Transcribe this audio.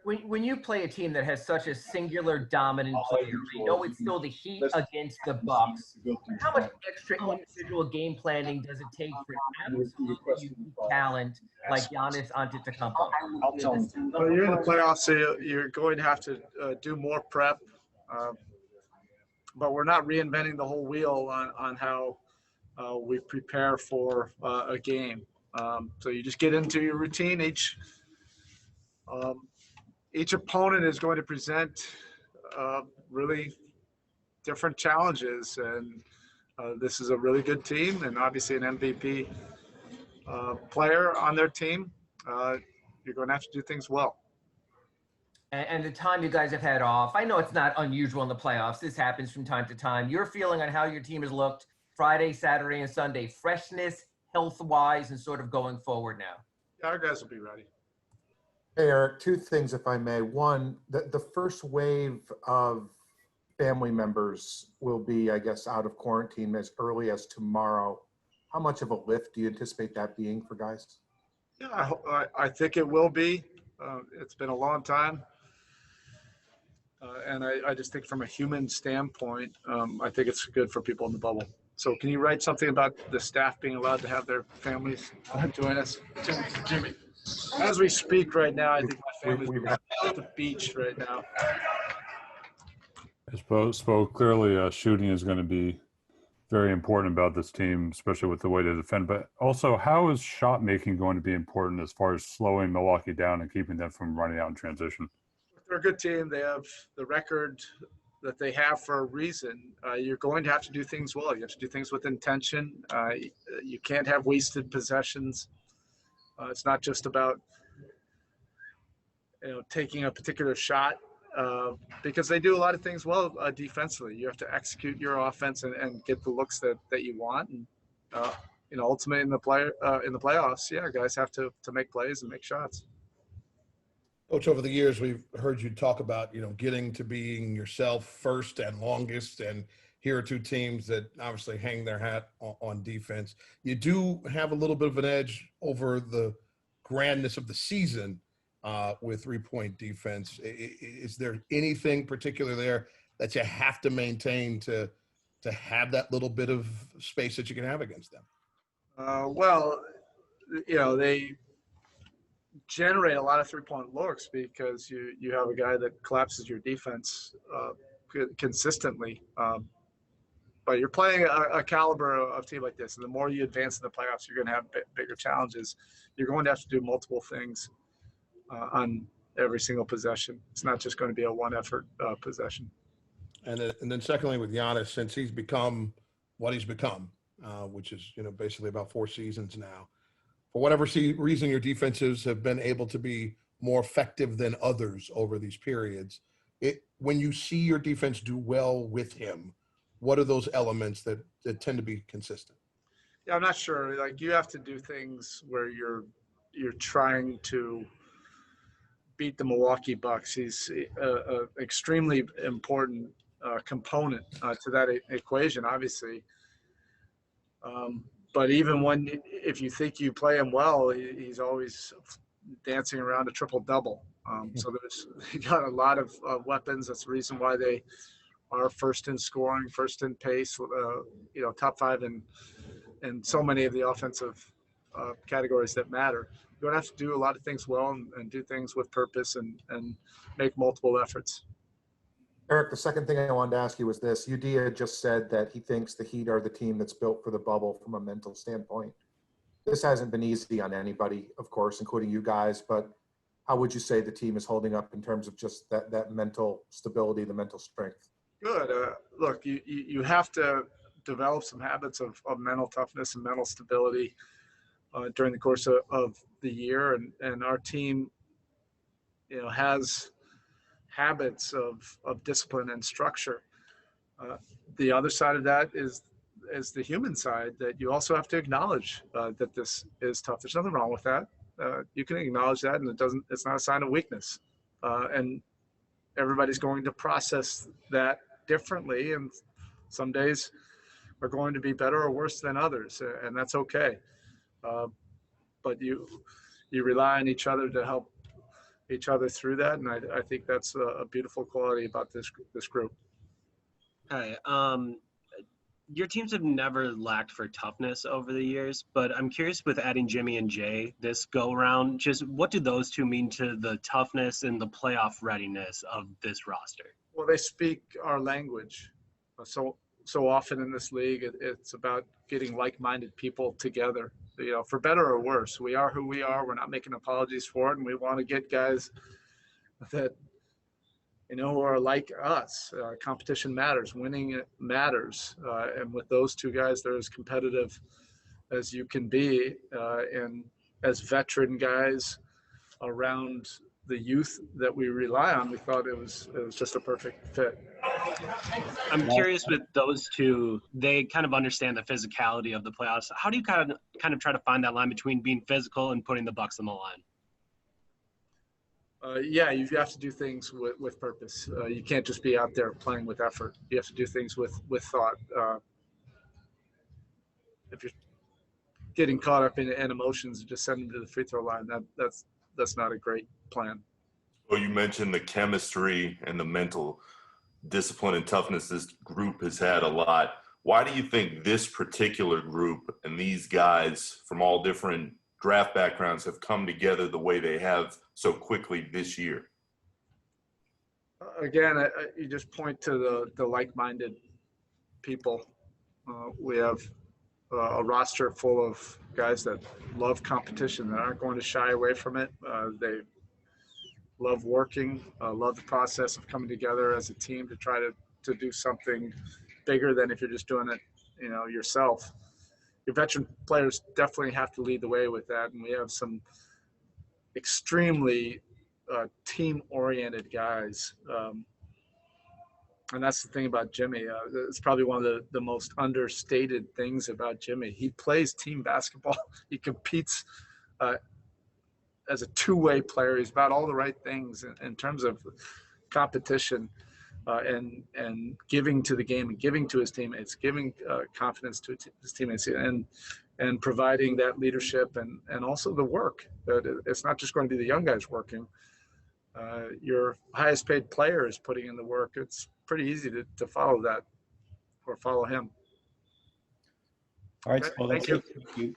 When you play a team that has such a singular dominant player, you know it's still the Heat against the Bucks. How much extra individual game planning does it take for an absolutely unique talent like Giannis Antetokounmpo? Well, you're in the playoffs, so you're going to have to do more prep. But we're not reinventing the whole wheel on how we prepare for a game. So you just get into your routine. Each opponent is going to present really different challenges, and this is a really good team, and obviously an MVP player on their team. You're going to have to do things well. And the time you guys have had off, I know it's not unusual in the playoffs. This happens from time to time. Your feeling on how your team has looked Friday, Saturday, and Sunday, freshness, health-wise, and sort of going forward now? Yeah, our guys will be ready. Hey, Erik, two things, if I may. One, the first wave of family members will be, I guess, out of quarantine as early as tomorrow. How much of a lift do you anticipate that being for guys? Yeah, I think it will be. It's been a long time. And I just think from a human standpoint, I think it's good for people in the bubble. So can you write something about the staff being allowed to have their families join us? Jimmy. As we speak right now, I think my family's at the beach right now. I suppose clearly shooting is going to be very important about this team, especially with the way they defend. But also, how is shot making going to be important as far as slowing Milwaukee down and keeping them from running out in transition? They're a good team. They have the record that they have for a reason. You're going to have to do things well. You have to do things with intention. You can't have wasted possessions. It's not just about taking a particular shot because they do a lot of things well defensively. You have to execute your offense and get the looks that you want. And ultimately in the playoffs, yeah, guys have to make plays and make shots. Coach, over the years, we've heard you talk about, getting to being yourself first and longest. And here are two teams that obviously hang their hat on defense. You do have a little bit of an edge over the grandness of the season with three-point defense. Is there anything particular there that you have to maintain to have that little bit of space that you can have against them? They generate a lot of three-point looks because you have a guy that collapses your defense consistently. But you're playing a caliber of team like this, and the more you advance in the playoffs, you're going to have bigger challenges. You're going to have to do multiple things on every single possession. It's not just going to be a one-effort possession. And then secondly, with Giannis, since he's become what he's become, which is basically about 4 seasons now, for whatever reason, your defenses have been able to be more effective than others over these periods. When you see your defense do well with him, what are those elements that tend to be consistent? Yeah, I'm not sure. Like, you have to do things where you're trying to beat the Milwaukee Bucks. He's an extremely important component to that equation, obviously. But even if you think you play him well, he's always dancing around a triple-double. So they got a lot of weapons. That's the reason why they are first in scoring, first in pace, top 5 in so many of the offensive categories that matter. You're going to have to do a lot of things well and do things with purpose and make multiple efforts. Erik, the second thing I wanted to ask you was this. Udea just said that he thinks the Heat are the team that's built for the bubble from a mental standpoint. This hasn't been easy on anybody, of course, including you guys, but how would you say the team is holding up in terms of just that mental stability, the mental strength? Good. Look, you have to develop some habits of mental toughness and mental stability during the course of the year. And our team, has habits of discipline and structure. The other side of that is the human side, that you also have to acknowledge that this is tough. There's nothing wrong with that. You can acknowledge that, and it's not a sign of weakness. And everybody's going to process that differently, and some days are going to be better or worse than others, and that's okay. But you rely on each other to help each other through that. And I think that's a beautiful quality about this group. Hi. Your teams have never lacked for toughness over the years, but I'm curious with adding Jimmy and Jay this go around, just what do those two mean to the toughness and the playoff readiness of this roster? Well, they speak our language. So often in this league, it's about getting like-minded people together, you know, for better or worse. We are who we are. We're not making apologies for it. And we want to get guys that, you know, who are like us. Competition matters. Winning matters. And with those two guys, they're as competitive as you can be. And as veteran guys around the youth that we rely on, we thought it was just a perfect fit. I'm curious with those two, they kind of understand the physicality of the playoffs. How do you kind of try to find that line between being physical and putting the Bucks on the line? Yeah, you have to do things with purpose. You can't just be out there playing with effort. You have to do things with thought. If you're getting caught up in emotions and just sending them to the free throw line, that's not a great plan. Well, you mentioned the chemistry and the mental discipline and toughness this group has had a lot. Why do you think this particular group and these guys from all different draft backgrounds have come together the way they have so quickly this year? Again, you just point to the like-minded people. We have a roster full of guys that love competition, that aren't going to shy away from it. They love working, love the process of coming together as a team to try to do something bigger than if you're just doing it, you know, yourself. Your veteran players definitely have to lead the way with that, and we have some extremely team-oriented guys. And that's the thing about Jimmy. It's probably one of the most understated things about Jimmy. He plays team basketball. He competes as a two-way player. He's about all the right things in terms of competition and giving to the game and giving to his teammates, giving confidence to his teammates, and providing that leadership and also the work. That it's not just going to be the young guys working. Your highest paid player is putting in the work. It's pretty easy to follow that or follow him. All right. Okay, Well, that's thank it. Thank you.